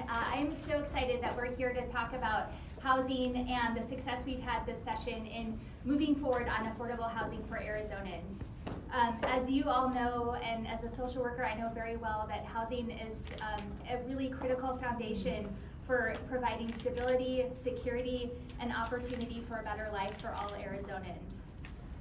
I'm so excited that we're here to talk about housing and the success we've had this session in moving forward on affordable housing for Arizonans. As you all know, and as a social worker, I know very well that housing is a really critical foundation for providing stability, security, and opportunity for a better life for all Arizonans.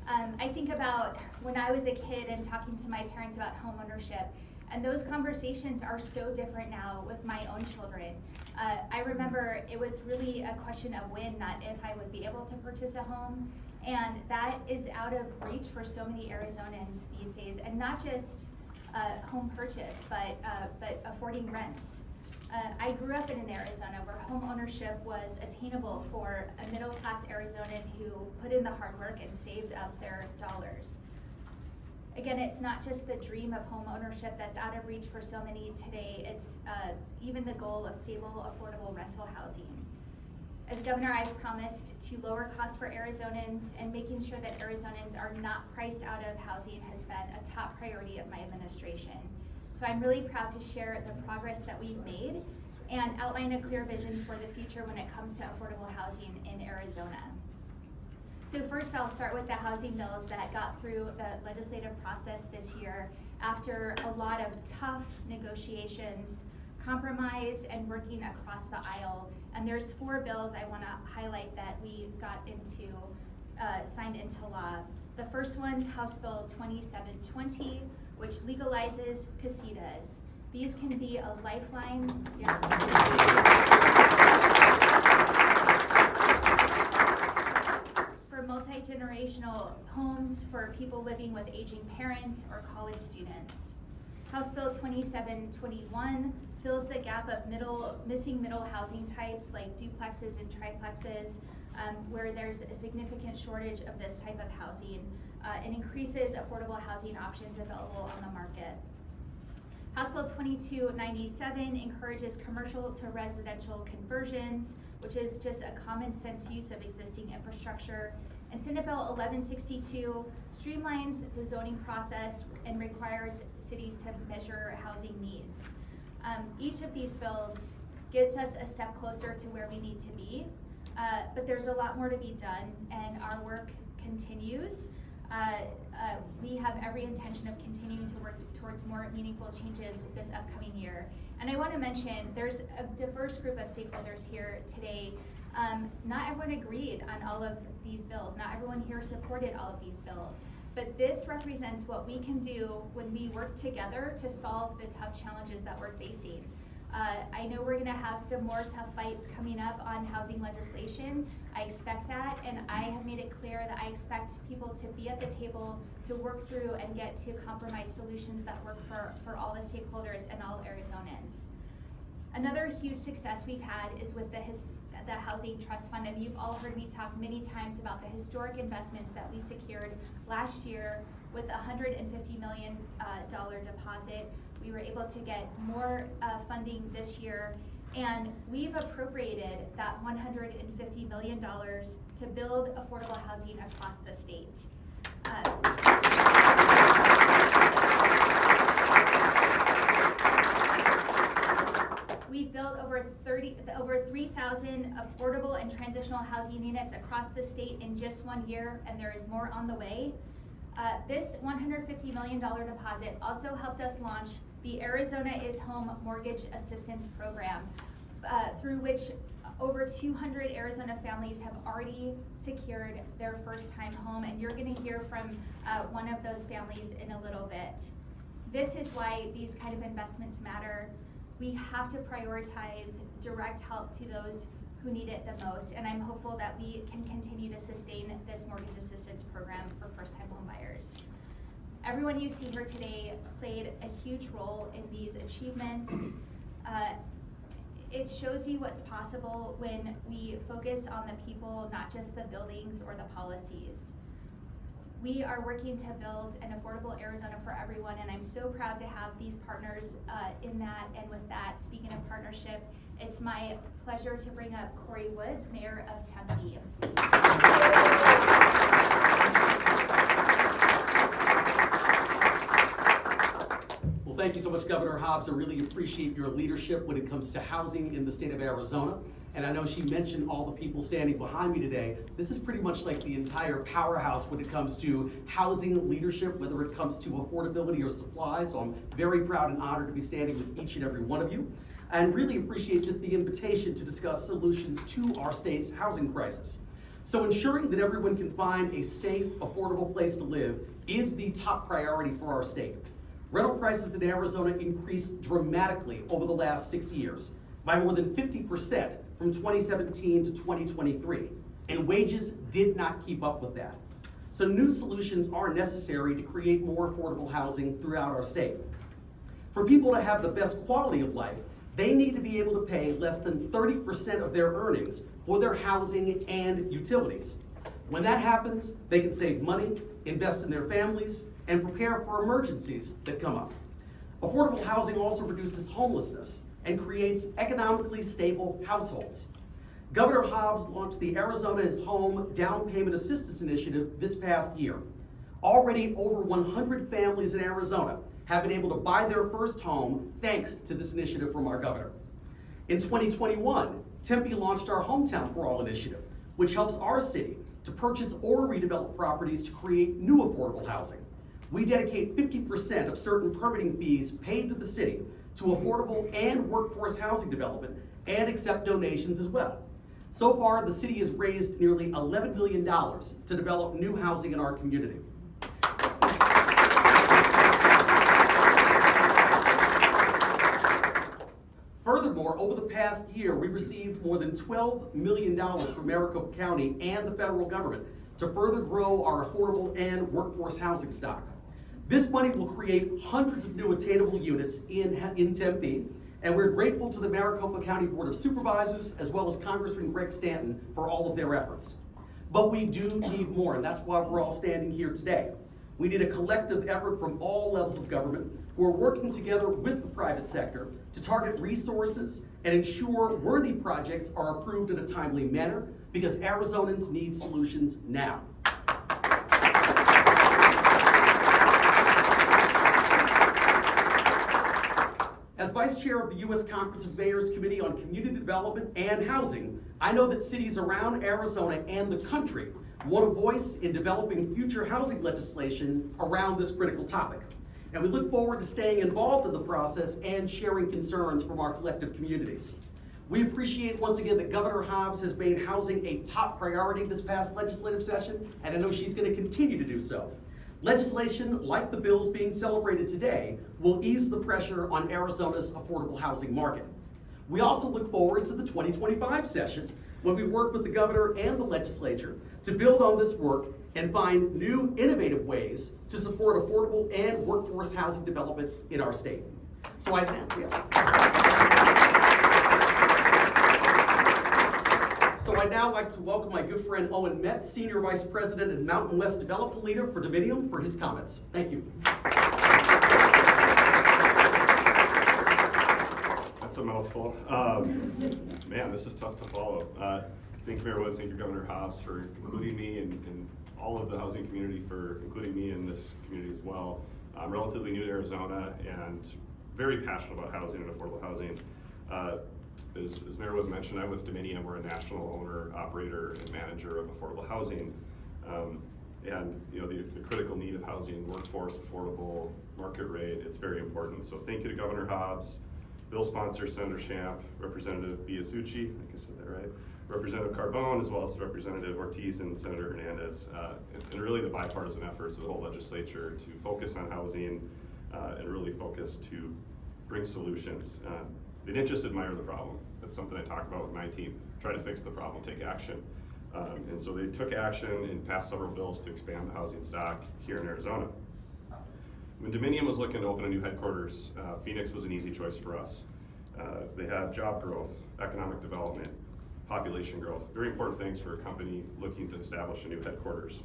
I think about when I was a kid and talking to my parents about homeownership, and those conversations are so different now with my own children. I remember it was really a question of when, not if, I would be able to purchase a home, and that is out of reach for so many Arizonans these days, and not just home purchase, but affording rents. I grew up in Arizona where home ownership was attainable for a middle-class Arizonan who put in the hard work and saved up their dollars. Again, it's not just the dream of home ownership that's out of reach for so many today, it's even the goal of stable, affordable rental housing. As governor, I've promised to lower costs for Arizonans, and making sure that Arizonans are not priced out of housing has been a top priority of my administration. So I'm really proud to share the progress that we've made and outline a clear vision for the future when it comes to affordable housing in Arizona. So first, I'll start with the housing bills that got through the legislative process this year after a lot of tough negotiations, compromise, and working across the aisle. And there's 4 bills I want to highlight that we got into, signed into law. The first one, House Bill 2720, which legalizes casitas. These can be a lifeline. For multi-generational homes for people living with aging parents or college students. House Bill 2721 fills the gap of missing middle housing types like duplexes and triplexes, where there's a significant shortage of this type of housing, and increases affordable housing options available on the market. House Bill 2297 encourages commercial to residential conversions, which is just a common sense use of existing infrastructure. And Senate Bill 1162 streamlines the zoning process and requires cities to measure housing needs. Each of these bills gets us a step closer to where we need to be, but there's a lot more to be done, and our work continues. We have every intention of continuing to work towards more meaningful changes this upcoming year. And I want to mention there's a diverse group of stakeholders here today. Not everyone agreed on all of these bills. Not everyone here supported all of these bills. But this represents what we can do when we work together to solve the tough challenges that we're facing. I know we're going to have some more tough fights coming up on housing legislation. I expect that, and I have made it clear that I expect people to be at the table to work through and get to compromise solutions that work for all the stakeholders and all Arizonans. Another huge success we've had is with the Housing Trust Fund, and you've all heard me talk many times about the historic investments that we secured last year with a $150 million deposit. We were able to get more funding this year, and we've appropriated that $150 million to build affordable housing across the state. We've built over 3,000 affordable and transitional housing units across the state in just 1 year, and there is more on the way. This $150 million deposit also helped us launch the Arizona is Home Mortgage Assistance Program, through which over 200 Arizona families have already secured their first-time home, and you're going to hear from one of those families in a little bit. This is why these kind of investments matter. We have to prioritize direct help to those who need it the most, and I'm hopeful that we can continue to sustain this mortgage assistance program for first-time home buyers. Everyone you see here today played a huge role in these achievements. It shows you what's possible when we focus on the people, not just the buildings or the policies. We are working to build an affordable Arizona for everyone, and I'm so proud to have these partners in that. And with that, speaking of partnership, it's my pleasure to bring up Corey Woods, Mayor of Tempe. Well, thank you so much, Governor Hobbs. I really appreciate your leadership when it comes to housing in the state of Arizona. And I know she mentioned all the people standing behind me today. This is pretty much like the entire powerhouse when it comes to housing leadership, whether it comes to affordability or supply. So I'm very proud and honored to be standing with each and every one of you. And really appreciate just the invitation to discuss solutions to our state's housing crisis. So ensuring that everyone can find a safe, affordable place to live is the top priority for our state. Rental prices in Arizona increased dramatically over the last 6 years by more than 50% from 2017 to 2023, and wages did not keep up with that. So new solutions are necessary to create more affordable housing throughout our state. For people to have the best quality of life, they need to be able to pay less than 30% of their earnings for their housing and utilities. When that happens, they can save money, invest in their families, and prepare for emergencies that come up. Affordable housing also reduces homelessness and creates economically stable households. Governor Hobbs launched the Arizona is Home Down Payment Assistance Initiative this past year. Already over 100 families in Arizona have been able to buy their first home thanks to this initiative from our governor. In 2021, Tempe launched our Hometown for All initiative, which helps our city to purchase or redevelop properties to create new affordable housing. We dedicate 50% of certain permitting fees paid to the city to affordable and workforce housing development and accept donations as well. So far, the city has raised nearly $11 million to develop new housing in our community. Furthermore, over the past year, we received more than $12 million from Maricopa County and the federal government to further grow our affordable and workforce housing stock. This money will create hundreds of new attainable units in Tempe, and we're grateful to the Maricopa County Board of Supervisors as well as Congressman Greg Stanton for all of their efforts. But we do need more, and that's why we're all standing here today. We need a collective effort from all levels of government who are working together with the private sector to target resources and ensure worthy projects are approved in a timely manner, because Arizonans need solutions now. As Vice Chair of the U.S. Conference of Mayors Committee on Community Development and Housing, I know that cities around Arizona and the country want a voice in developing future housing legislation around this critical topic. And we look forward to staying involved in the process and sharing concerns from our collective communities. We appreciate once again that Governor Hobbs has made housing a top priority this past legislative session, and I know she's going to continue to do so. Legislation like the bills being celebrated today will ease the pressure on Arizona's affordable housing market. We also look forward to the 2025 session when we work with the governor and the legislature to build on this work and find new innovative ways to support affordable and workforce housing development in our state. So I'd now like to welcome my good friend Owen Metz, Senior Vice President and Mountain West Development Leader for Dominion, for his comments. Thank you. That's a mouthful. Man, this is tough to follow. Thank you, Mayor Woods. Thank you, Governor Hobbs, for including me and all of the housing community for including me in this community as well. I'm relatively new to Arizona and very passionate about housing and affordable housing. As Mayor Woods mentioned, I'm with Dominion. We're a national owner, operator, and manager of affordable housing. And you know, the critical need of housing, workforce, affordable, market rate, it's very important. So thank you to Governor Hobbs, bill sponsor Senator Champ, Representative Biasucci, I think I said that right, Representative Carbone, as well as Representative Ortiz and Senator Hernandez, and really the bipartisan efforts of the whole legislature to focus on housing and really focus to bring solutions. They didn't just admire the problem. That's something I talk about with my team. Try to fix the problem, take action. And so they took action and passed several bills to expand the housing stock here in Arizona. When Dominion was looking to open a new headquarters, Phoenix was an easy choice for us. They had job growth, economic development, population growth, very important things for a company looking to establish a new headquarters.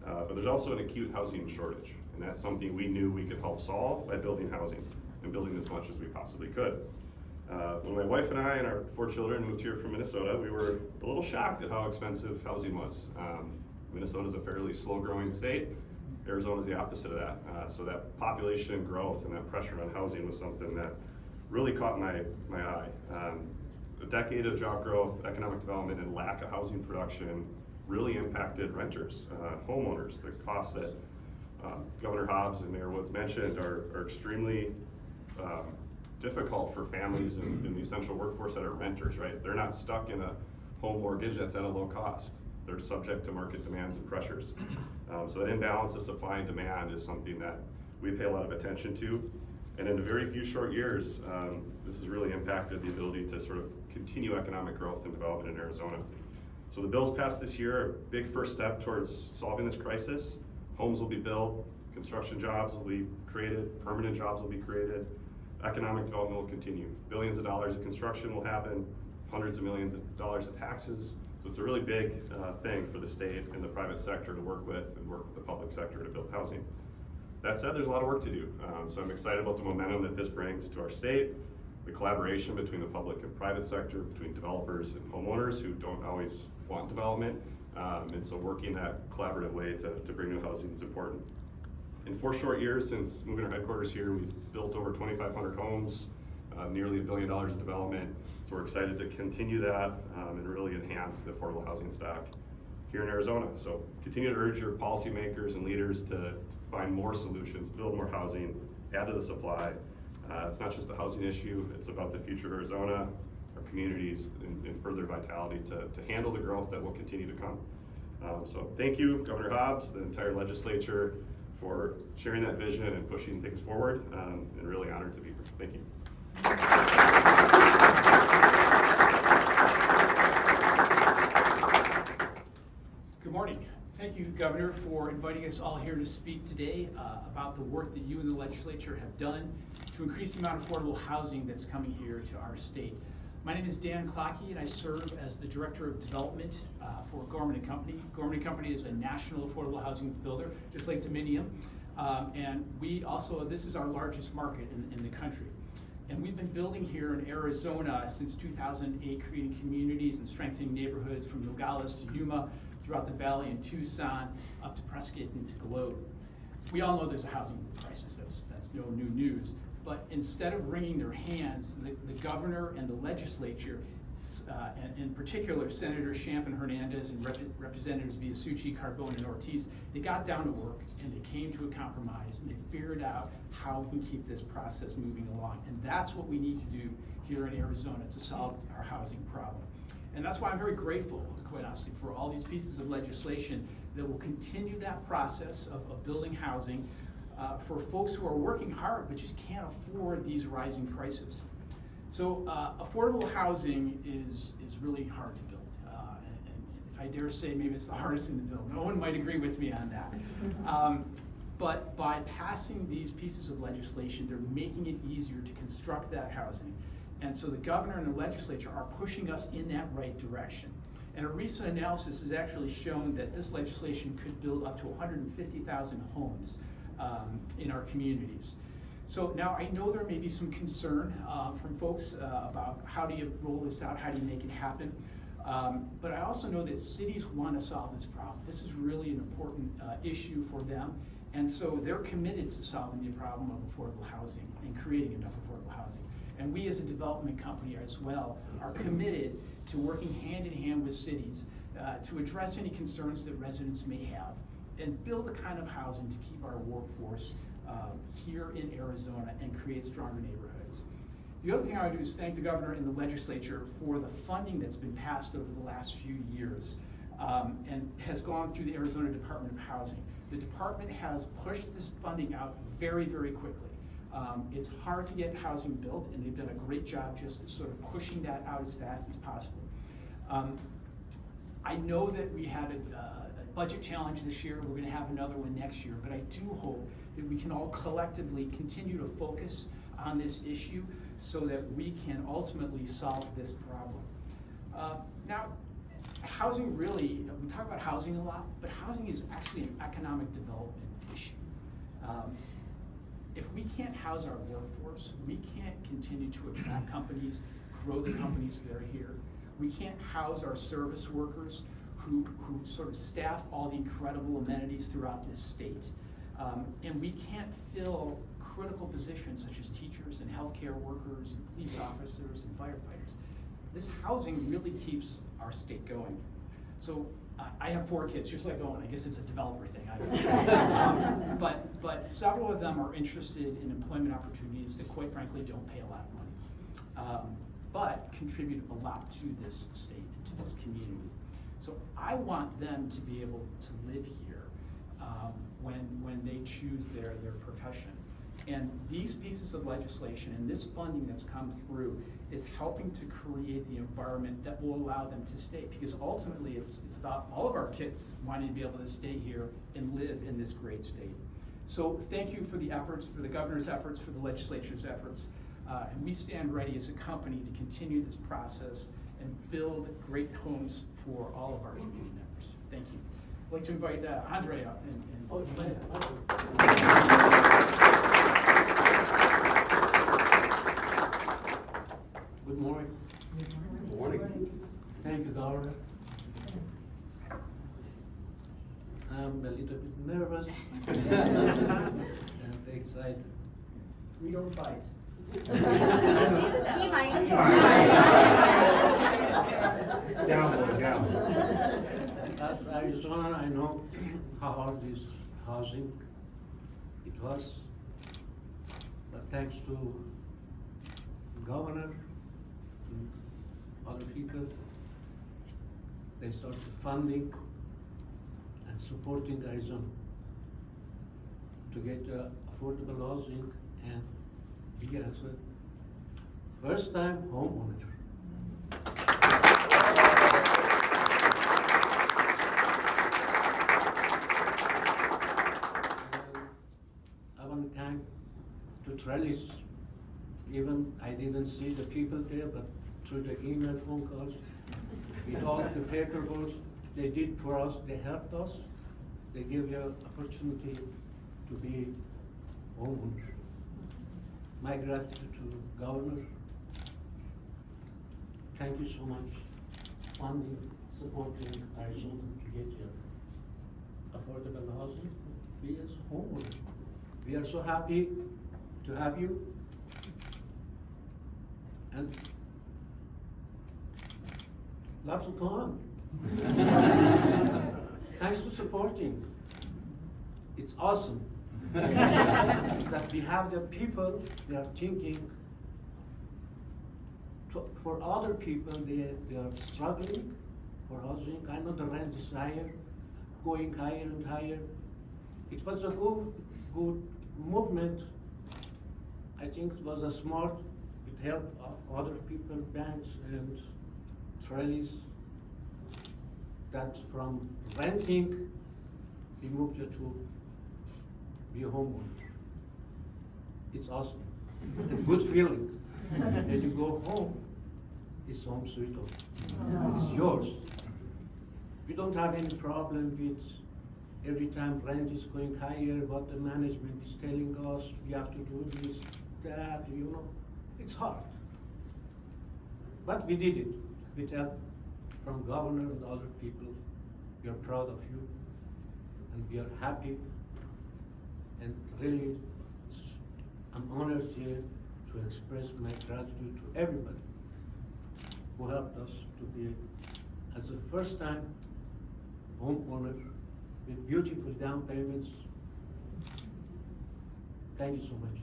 But there's also an acute housing shortage, and that's something we knew we could help solve by building housing and building as much as we possibly could. When my wife and I and our 4 children moved here from Minnesota, we were a little shocked at how expensive housing was. Minnesota is a fairly slow-growing state. Arizona's the opposite of that. So that population growth and that pressure on housing was something that really caught my eye. A decade of job growth, economic development, and lack of housing production really impacted renters, homeowners. The costs that Governor Hobbs and Mayor Woods mentioned are extremely difficult for families in the essential workforce that are renters, right? They're not stuck in a home mortgage that's at a low cost. They're subject to market demands and pressures. So that imbalance of supply and demand is something that we pay a lot of attention to. And in a very few short years, this has really impacted the ability to sort of continue economic growth and development in Arizona. So the bills passed this year, a big first step towards solving this crisis. Homes will be built, construction jobs will be created, permanent jobs will be created, economic development will continue. Billions of dollars of construction will happen, hundreds of millions of dollars of taxes. So it's a really big thing for the state and the private sector to work with and work with the public sector to build housing. That said, there's a lot of work to do. So I'm excited about the momentum that this brings to our state, the collaboration between the public and private sector, between developers and homeowners who don't always want development. And so working that collaborative way to bring new housing is important. In 4 short years since moving our headquarters here, we've built over 2,500 homes, nearly $1 billion of development. So we're excited to continue that and really enhance the affordable housing stock here in Arizona. So continue to urge your policymakers and leaders to find more solutions, build more housing, add to the supply. It's not just a housing issue, it's about the future of Arizona, our communities, and further vitality to handle the growth that will continue to come. So thank you, Governor Hobbs, the entire legislature, for sharing that vision and pushing things forward, and really honored to be here. Thank you. Good morning. Thank you, Governor, for inviting us all here to speak today about the work that you and the legislature have done to increase the amount of affordable housing that's coming here to our state. My name is Dan Clockey, and I serve as the Director of Development for Gorman & Company. Gorman & Company is a national affordable housing builder, just like Dominium. And we also, this is our largest market in the country. And we've been building here in Arizona since 2008, creating communities and strengthening neighborhoods from Nogales to Yuma, throughout the valley in Tucson, up to Prescott and to Globe. We all know there's a housing crisis, that's no new news. But instead of wringing their hands, the governor and the legislature, and in particular Senator Champaign Hernandez and Representatives Biasucci, Carbone, and Ortiz, they got down to work and they came to a compromise and they figured out how we can keep this process moving along. And that's what we need to do here in Arizona to solve our housing problem. And that's why I'm very grateful, quite honestly, for all these pieces of legislation that will continue that process of building housing for folks who are working hard but just can't afford these rising prices. So affordable housing is really hard to build. And if I dare say, maybe it's the hardest thing to build. No one might agree with me on that. But by passing these pieces of legislation, they're making it easier to construct that housing. And so the governor and the legislature are pushing us in that right direction. And a recent analysis has actually shown that this legislation could build up to 150,000 homes in our communities. So now I know there may be some concern from folks about how do you roll this out, how do you make it happen. But I also know that cities want to solve this problem. This is really an important issue for them. And so they're committed to solving the problem of affordable housing and creating enough affordable housing. And we as a development company as well are committed to working hand in hand with cities to address any concerns that residents may have and build the kind of housing to keep our workforce here in Arizona and create stronger neighborhoods. The other thing I would do is thank the governor and the legislature for the funding that's been passed over the last few years and has gone through the Arizona Department of Housing. The department has pushed this funding out very, very quickly. It's hard to get housing built, and they've done a great job just sort of pushing that out as fast as possible. I know that we had a budget challenge this year. We're going to have another one next year, but I do hope that we can all collectively continue to focus on this issue so that we can ultimately solve this problem. Now, housing really, we talk about housing a lot, but housing is actually an economic development issue. If we can't house our workforce, we can't continue to attract companies, grow the companies that are here. We can't house our service workers who sort of staff all the incredible amenities throughout this state. And we can't fill critical positions such as teachers and healthcare workers and police officers and firefighters. This housing really keeps our state going. So I have 4 kids, just like Owen. I guess it's a developer thing. I don't know. But several of them are interested in employment opportunities that, quite frankly, don't pay a lot of money, but contribute a lot to this state and to this community. So I want them to be able to live here when they choose their profession. And these pieces of legislation and this funding that's come through is helping to create the environment that will allow them to stay. Because ultimately, it's about all of our kids wanting to be able to stay here and live in this great state. So thank you for the efforts, for the governor's efforts, for the legislature's efforts. And we stand ready as a company to continue this process and build great homes for all of our community members. Thank you. I'd like to invite Andre up and Good morning. Good morning. Thank you, Governor. I'm a little bit nervous and excited. we don't fight. He might. Down. As Arizona, I know how hard this housing it was, but thanks to the governor and other people, they started funding and supporting Arizona to get affordable housing and be as a first-time homeowner. I want to thank to Trellis. Even I didn't see the people there, but through the email, phone calls, with all the paperwork they did for us, they helped us. They give you opportunity to be homeowners. My gratitude to Governor. Thank you so much. Funding, supporting Arizona to get your affordable housing. We as homeowners. We are so happy to have you. And love to go on. Thanks for supporting. It's awesome that we have the people, they are thinking for other people, they are struggling for housing. I know the rent is higher, going higher and higher. It was a good movement. I think it was a smart, it helped other people, banks and Trellis, that from renting, we moved you to be a homeowner. It's awesome. A good feeling. And you go home, it's home sweet home. It's yours. We don't have any problem with every time rent is going higher, what the management is telling us, we have to do this, that, you know. It's hard. But we did it with help from governor and other people. We are proud of you and we are happy. And really, I'm honored here to express my gratitude to everybody who helped us to be, as a first-time homeowner with beautiful down payments. Thank you so much.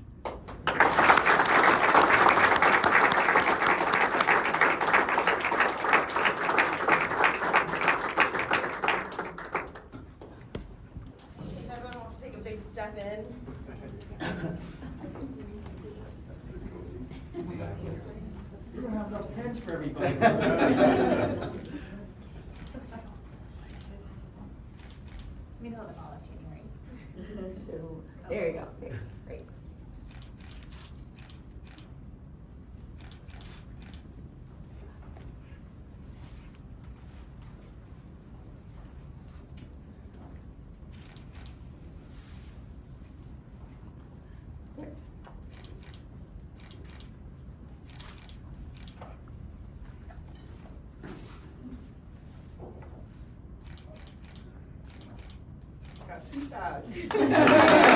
If everyone wants to take a big step in. We don't have enough pens for everybody. Middle of all of January. So, there you go. Okay, great. casitas.